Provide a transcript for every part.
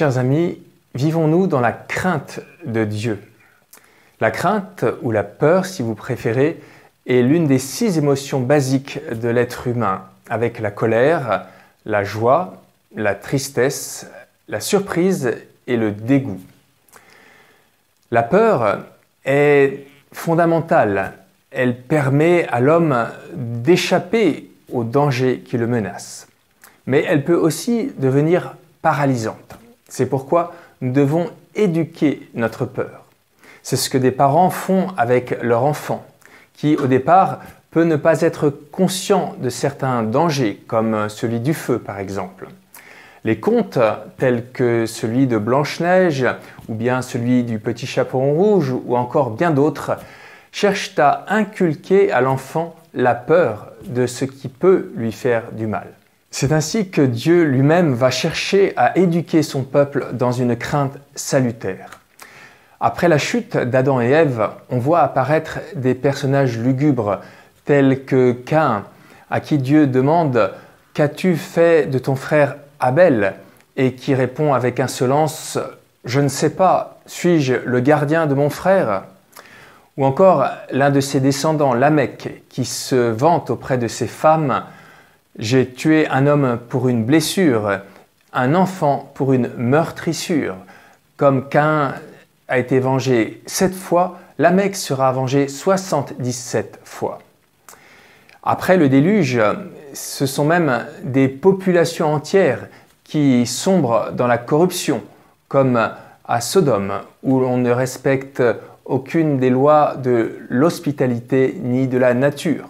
Chers amis, vivons-nous dans la crainte de Dieu? La crainte, ou la peur si vous préférez, est l'une des 6 émotions basiques de l'être humain, avec la colère, la joie, la tristesse, la surprise et le dégoût. La peur est fondamentale. Elle permet à l'homme d'échapper aux dangers qui le menacent. Mais elle peut aussi devenir paralysante. C'est pourquoi nous devons éduquer notre peur. C'est ce que des parents font avec leur enfant, qui au départ peut ne pas être conscient de certains dangers, comme celui du feu par exemple. Les contes tels que celui de Blanche-Neige ou bien celui du Petit Chaperon Rouge ou encore bien d'autres cherchent à inculquer à l'enfant la peur de ce qui peut lui faire du mal. C'est ainsi que Dieu lui-même va chercher à éduquer son peuple dans une crainte salutaire. Après la chute d'Adam et Ève, on voit apparaître des personnages lugubres tels que Caïn, à qui Dieu demande « Qu'as-tu fait de ton frère Abel ?» et qui répond avec insolence « Je ne sais pas, suis-je le gardien de mon frère ?» Ou encore l'un de ses descendants, Lamech, qui se vante auprès de ses femmes « J'ai tué un homme pour une blessure, un enfant pour une meurtrissure. Comme Caïn a été vengé 7 fois, Lamech sera vengé 77 fois. » Après le déluge, ce sont même des populations entières qui sombrent dans la corruption, comme à Sodome, où l'on ne respecte aucune des lois de l'hospitalité ni de la nature.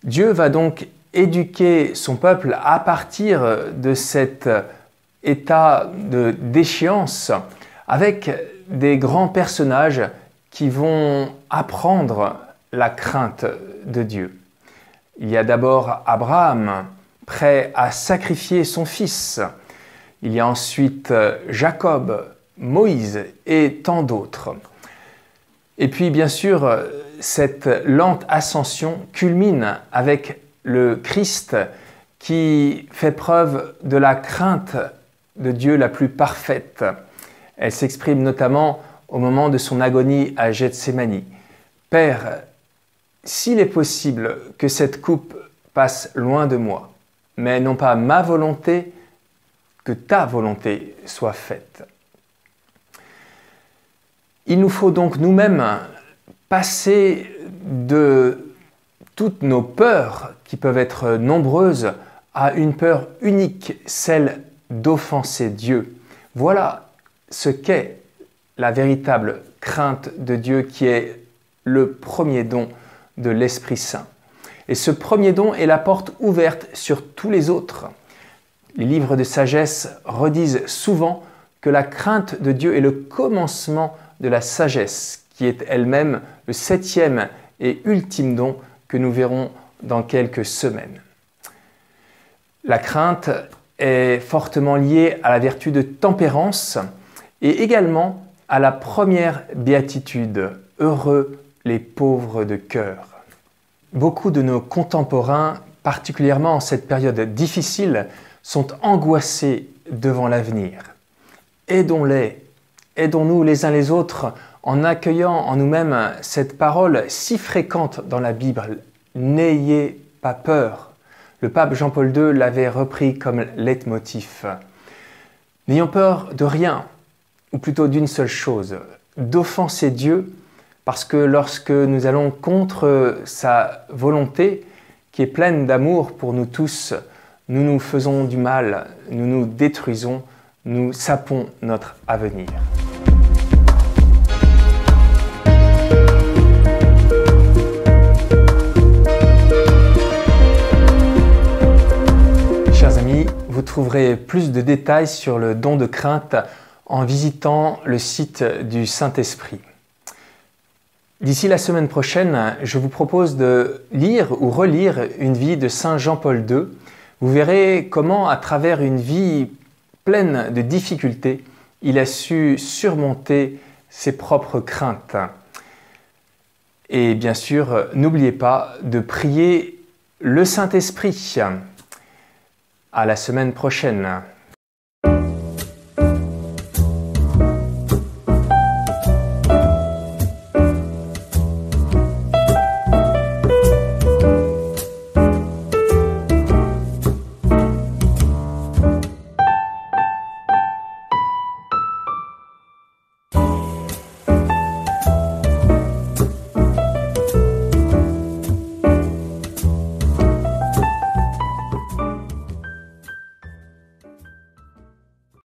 Dieu va donc éduquer son peuple à partir de cet état de déchéance avec des grands personnages qui vont apprendre la crainte de Dieu. Il y a d'abord Abraham, prêt à sacrifier son fils. Il y a ensuite Jacob, Moïse et tant d'autres. Et puis bien sûr, cette lente ascension culmine avec le Christ qui fait preuve de la crainte de Dieu la plus parfaite. Elle s'exprime notamment au moment de son agonie à Gethsémani. « Père, s'il est possible que cette coupe passe loin de moi, mais non pas ma volonté, que ta volonté soit faite. » Il nous faut donc nous-mêmes passer de toutes nos peurs, qui peuvent être nombreuses, à une peur unique, celle d'offenser Dieu. Voilà ce qu'est la véritable crainte de Dieu, qui est le premier don de l'Esprit Saint. Et ce premier don est la porte ouverte sur tous les autres. Les livres de sagesse redisent souvent que la crainte de Dieu est le commencement de la sagesse, qui est elle-même le 7e et ultime don que nous verrons dans quelques semaines. La crainte est fortement liée à la vertu de tempérance et également à la première béatitude, « Heureux les pauvres de cœur ». Beaucoup de nos contemporains, particulièrement en cette période difficile, sont angoissés devant l'avenir. Aidons-les. Aidons-nous les uns les autres en accueillant en nous-mêmes cette parole si fréquente dans la Bible. N'ayez pas peur. Le pape Jean-Paul II l'avait repris comme leitmotiv. N'ayons peur de rien, ou plutôt d'une seule chose, d'offenser Dieu, parce que lorsque nous allons contre sa volonté, qui est pleine d'amour pour nous tous, nous nous faisons du mal, nous nous détruisons, nous sapons notre avenir. Chers amis, vous trouverez plus de détails sur le don de crainte en visitant le site du Saint-Esprit. D'ici la semaine prochaine, je vous propose de lire ou relire une vie de Saint Jean-Paul II. Vous verrez comment, à travers une vie pleine de difficultés, il a su surmonter ses propres craintes. Et bien sûr, n'oubliez pas de prier le Saint-Esprit. À la semaine prochaine.